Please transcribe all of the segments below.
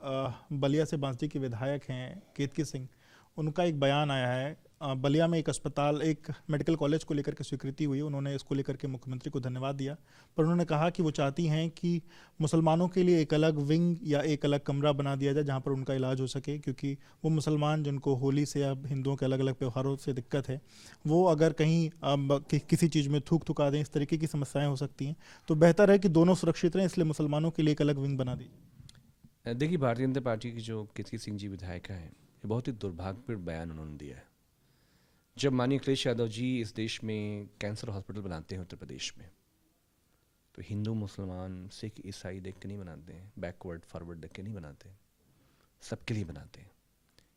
बलिया से बांसडी के विधायक हैं केतकी सिंह, उनका एक बयान आया है। बलिया में एक अस्पताल, एक मेडिकल कॉलेज को लेकर के स्वीकृति हुई, उन्होंने इसको लेकर के मुख्यमंत्री को धन्यवाद दिया। पर उन्होंने कहा कि वो चाहती हैं कि मुसलमानों के लिए एक अलग विंग या एक अलग कमरा बना दिया जाए जहाँ पर उनका इलाज हो सके, क्योंकि वो मुसलमान जिनको होली से या हिंदुओं के अलग अलग त्योहारों से दिक्कत है, वो अगर कहीं किसी चीज़ में थूक थुका दें, इस तरीके की समस्याएं हो सकती हैं। तो बेहतर है कि दोनों सुरक्षित रहें, इसलिए मुसलमानों के लिए एक अलग विंग बना दी। देखिए, भारतीय जनता पार्टी की जो केतकी सिंह जी विधायिका हैं, ये बहुत ही दुर्भाग्यपूर्ण बयान उन्होंने दिया है। जब माननीय अखिलेश यादव जी इस देश में कैंसर हॉस्पिटल बनाते हैं उत्तर प्रदेश में, तो हिंदू मुसलमान सिख ईसाई देख के नहीं बनाते हैं, बैकवर्ड फॉरवर्ड देख के नहीं बनाते, सबके लिए बनाते हैं।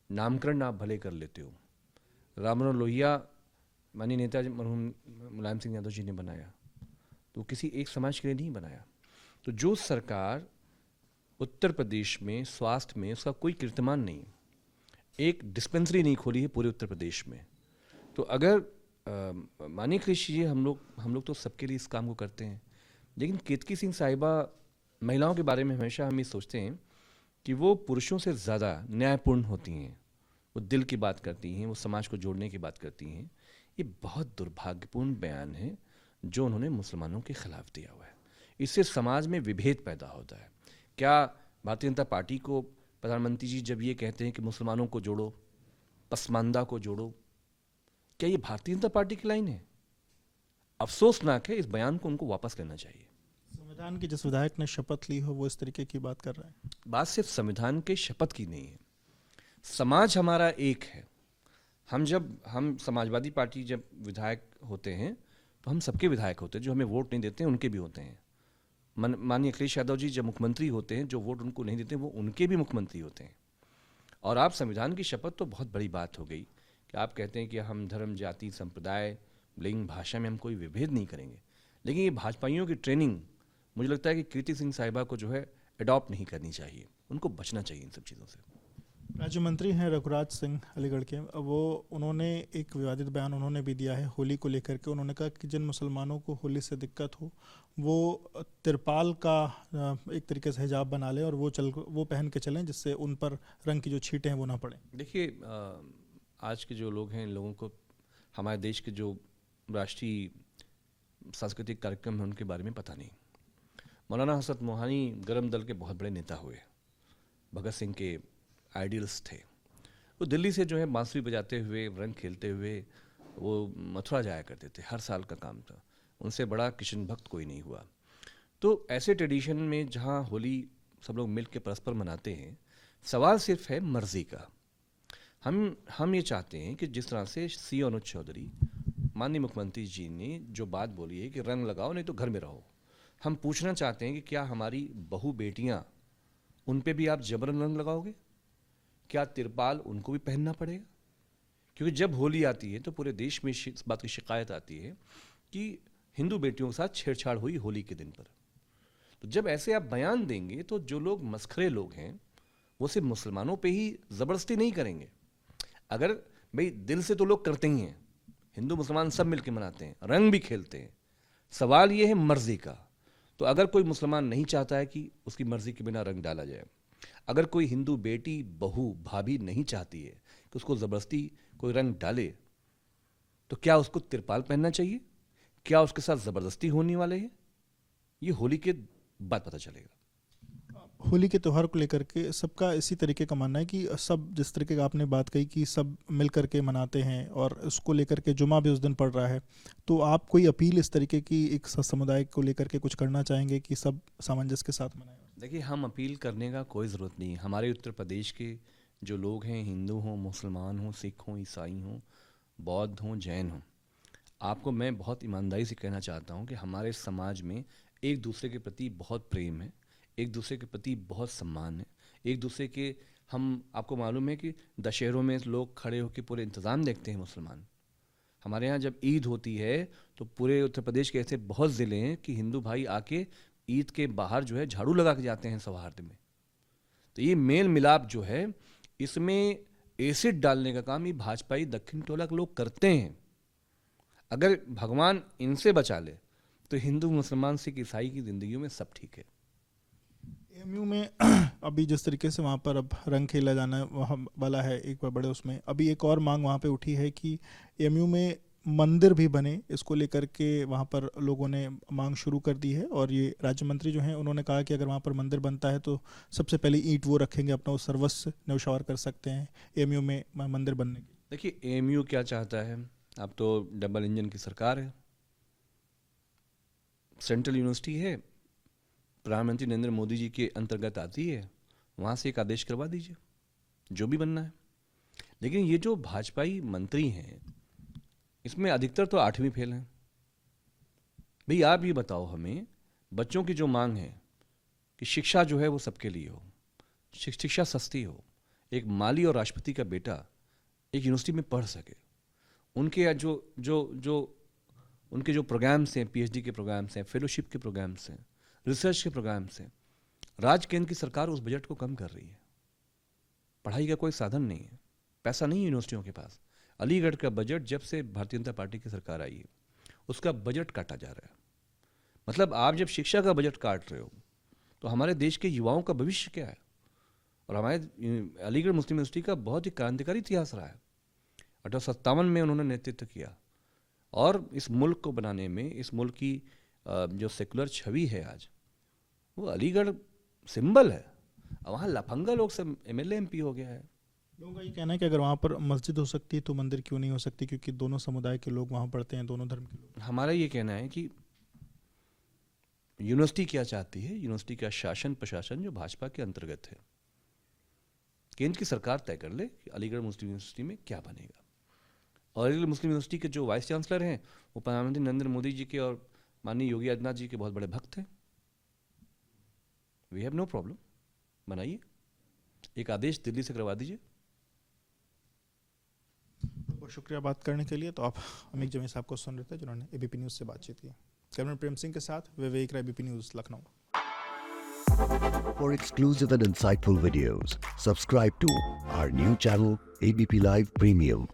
नामकरण आप भले कर लेते हो, राम मनोहर लोहिया माननीय नेता मरहूम मुलायम सिंह यादव जी ने बनाया, तो किसी एक समाज के लिए नहीं बनाया। तो जो सरकार उत्तर प्रदेश में स्वास्थ्य में उसका कोई कीर्तिमान नहीं, एक डिस्पेंसरी नहीं खोली है पूरे उत्तर प्रदेश में, तो अगर मानिए अखिलेश जी, हम लोग तो सबके लिए इस काम को करते हैं, लेकिन केतकी सिंह साहिबा महिलाओं के बारे में हमेशा हम ये सोचते हैं कि वो पुरुषों से ज़्यादा न्यायपूर्ण होती हैं, वो दिल की बात करती हैं, वो समाज को जोड़ने की बात करती हैं। ये बहुत दुर्भाग्यपूर्ण बयान है जो उन्होंने मुसलमानों के खिलाफ दिया हुआ है। इससे समाज में विभेद पैदा होता है। क्या भारतीय जनता पार्टी को प्रधानमंत्री जी जब ये कहते हैं कि मुसलमानों को जोड़ो, पसमानदा को जोड़ो, क्या ये भारतीय जनता पार्टी की लाइन है? अफसोसनाक है, इस बयान को उनको वापस लेना चाहिए। संविधान के जिस विधायक ने शपथ ली हो वो इस तरीके की बात कर रहा है। बात सिर्फ संविधान के शपथ की नहीं है, समाज हमारा एक है। हम समाजवादी पार्टी जब विधायक होते हैं तो हम सबके विधायक होते हैं, जो हमें वोट नहीं देते हैं उनके भी होते हैं। माननीय अखिलेश यादव जी जब मुख्यमंत्री होते हैं, जो वोट उनको नहीं देते वो उनके भी मुख्यमंत्री होते हैं। और आप संविधान की शपथ, तो बहुत बड़ी बात हो गई कि आप कहते हैं कि हम धर्म, जाति, संप्रदाय, लिंग, भाषा में हम कोई विभेद नहीं करेंगे। लेकिन ये भाजपाइयों की ट्रेनिंग मुझे लगता है कि कीर्ति सिंह साहिबा को जो है अडॉप्ट नहीं करनी चाहिए, उनको बचना चाहिए इन सब चीज़ों से। राज्य मंत्री हैं रघुराज सिंह अलीगढ़ के, वो उन्होंने एक विवादित बयान उन्होंने भी दिया है होली को लेकर के। उन्होंने कहा कि जिन मुसलमानों को होली से दिक्कत हो वो तिरपाल का एक तरीके से हिजाब बना लें और वो पहन के चलें, जिससे उन पर रंग की जो छींटें हैं वो ना पड़ें। देखिए, आज के जो लोग हैं, इन लोगों को हमारे देश के जो राष्ट्रीय सांस्कृतिक कार्यक्रम हैं उनके बारे में पता नहीं। मौलाना हसरत मोहानी गरम दल के बहुत बड़े नेता हुए, भगत सिंह के आइडियल्स थे। वो दिल्ली से जो है बांसुरी बजाते हुए, रंग खेलते हुए वो मथुरा जाया करते थे, हर साल का काम था। उनसे बड़ा कृष्ण भक्त कोई नहीं हुआ। तो ऐसे ट्रेडिशन में जहाँ होली सब लोग मिल के परस्पर मनाते हैं, सवाल सिर्फ है मर्जी का। हम ये चाहते हैं कि जिस तरह से सी अनुज चौधरी माननीय मुख्यमंत्री जी ने जो बात बोली है कि रंग लगाओ नहीं तो घर में रहो, हम पूछना चाहते हैं कि क्या हमारी बहू बेटियां, उन पे भी आप जबरन रंग लगाओगे? क्या तिरपाल उनको भी पहनना पड़ेगा? क्योंकि जब होली आती है तो पूरे देश में इस बात की शिकायत आती है कि हिंदू बेटियों के साथ छेड़छाड़ हुई होली के दिन पर। तो जब ऐसे आप बयान देंगे तो जो लोग मस्खरे लोग हैं वो सिर्फ मुसलमानों पे ही ज़बरदस्ती नहीं करेंगे। अगर भाई दिल से तो लोग करते ही हैं, हिंदू मुसलमान सब मिलकर मनाते हैं, रंग भी खेलते हैं। सवाल ये है मर्जी का। तो अगर कोई मुसलमान नहीं चाहता है कि उसकी मर्जी के बिना रंग डाला जाए, अगर कोई हिंदू बेटी, बहू, भाभी नहीं चाहती है कि उसको ज़बरदस्ती कोई रंग डाले, तो क्या उसको तिरपाल पहनना चाहिए? क्या उसके साथ ज़बरदस्ती होने वाले है? ये होली के बाद पता चलेगा। होली के त्यौहार को लेकर के सबका इसी तरीके का मानना है कि सब, जिस तरीके का आपने बात कही कि सब मिल कर के मनाते हैं और उसको लेकर के जुमा भी उस दिन पड़ रहा है, तो आप कोई अपील इस तरीके की एक समुदाय को लेकर के कुछ करना चाहेंगे कि सब सामंजस्य के साथ मनाएं? देखिए, हम अपील करने का कोई ज़रूरत नहीं है। हमारे उत्तर प्रदेश के जो लोग हैं, हिंदू हों, मुसलमान हों, सिख हों, ईसाई हों, बौद्ध हों, जैन हों, आपको मैं बहुत ईमानदारी से कहना चाहता हूँ कि हमारे समाज में एक दूसरे के प्रति बहुत प्रेम है, एक दूसरे के प्रति बहुत सम्मान है, एक दूसरे के आपको मालूम है कि दशहरों में लोग खड़े होकर पूरे इंतज़ाम देखते हैं मुसलमान। हमारे यहाँ जब ईद होती है तो पूरे उत्तर प्रदेश के ऐसे बहुत ज़िले हैं कि हिंदू भाई आके ईद के बाहर जो है झाड़ू लगा के जाते हैं सौहार्द में। तो ये मेल मिलाप जो है, इसमें एसिड डालने का काम ये भाजपाई दक्षिण टोला के लोग करते हैं। अगर भगवान इनसे बचा ले तो हिंदू, मुसलमान, सिख, ईसाई की ज़िंदगियों में सब ठीक है। एएमयू में अभी जिस तरीके से वहाँ पर अब रंग खेला जाना वहाँ वाला है एक बार बड़े, उसमें अभी एक और मांग वहाँ पे उठी है कि एएमयू में मंदिर भी बने। इसको लेकर के वहाँ पर लोगों ने मांग शुरू कर दी है और ये राज्य मंत्री जो हैं उन्होंने कहा कि अगर वहाँ पर मंदिर बनता है तो सबसे पहले ईंट वो रखेंगे, अपना वो सर्वस्व न्यौछावर कर सकते हैं एएमयू में मंदिर बनने की। देखिए एएमयू क्या चाहता है, अब तो डबल इंजन की सरकार है, सेंट्रल यूनिवर्सिटी है, प्रधानमंत्री नरेंद्र मोदी जी के अंतर्गत आती है, वहाँ से एक आदेश करवा दीजिए जो भी बनना है। लेकिन ये जो भाजपाई मंत्री हैं इसमें अधिकतर तो 8वीं फेल हैं। भाई आप ये बताओ हमें, बच्चों की जो मांग है कि शिक्षा जो है वो सबके लिए हो, शिक्षा सस्ती हो, एक माली और राष्ट्रपति का बेटा एक यूनिवर्सिटी में पढ़ सके, उनके जो उनके जो प्रोग्राम्स हैं, पीएचडी के प्रोग्राम्स हैं, फेलोशिप के प्रोग्राम्स हैं, रिसर्च के प्रोग्राम्स हैं, राज्य केंद्र की सरकार उस बजट को कम कर रही है। पढ़ाई का कोई साधन नहीं है, पैसा नहीं है यूनिवर्सिटियों के पास। अलीगढ़ का बजट जब से भारतीय जनता पार्टी की सरकार आई है उसका बजट काटा जा रहा है। मतलब आप जब शिक्षा का बजट काट रहे हो तो हमारे देश के युवाओं का भविष्य क्या है? और हमारे अलीगढ़ मुस्लिम यूनिवर्सिटी का बहुत ही क्रांतिकारी इतिहास रहा है। 1857 में उन्होंने नेतृत्व किया और इस मुल्क को बनाने में, इस मुल्क की जो सेकुलर छवि है आज, वो अलीगढ़ सिंबल है। वहाँ लफंगा लोग सब एमएलए एमपी हो गया है। लोगों का ये कहना है कि अगर वहाँ पर मस्जिद हो सकती है तो मंदिर क्यों नहीं हो सकती, क्योंकि दोनों समुदाय के लोग वहाँ पढ़ते हैं, दोनों धर्म के लोग। हमारा ये कहना है कि यूनिवर्सिटी क्या चाहती है, यूनिवर्सिटी का शासन प्रशासन जो भाजपा के अंतर्गत है, केंद्र की सरकार तय कर ले कि अलीगढ़ मुस्लिम यूनिवर्सिटी में क्या बनेगा। और अलीगढ़ मुस्लिम यूनिवर्सिटी के जो वाइस चांसलर हैं वो प्रधानमंत्री नरेंद्र मोदी जी के और माननीय योगी आदित्यनाथ जी के बहुत बड़े भक्त हैं। वी हैव नो प्रॉब्लम, बनाइए, एक आदेश दिल्ली से करवा दीजिए। बहुत शुक्रिया बात करने के लिए। तो आप अमित जमी साहब को सुन रहे थे जिन्होंने एबीपी न्यूज़ से बातचीत की। कैमरा प्रेम सिंह के साथ Vivek Rai, ABP news, Lucknow. For exclusive and insightful videos, subscribe to our new channel ABP Live Premium.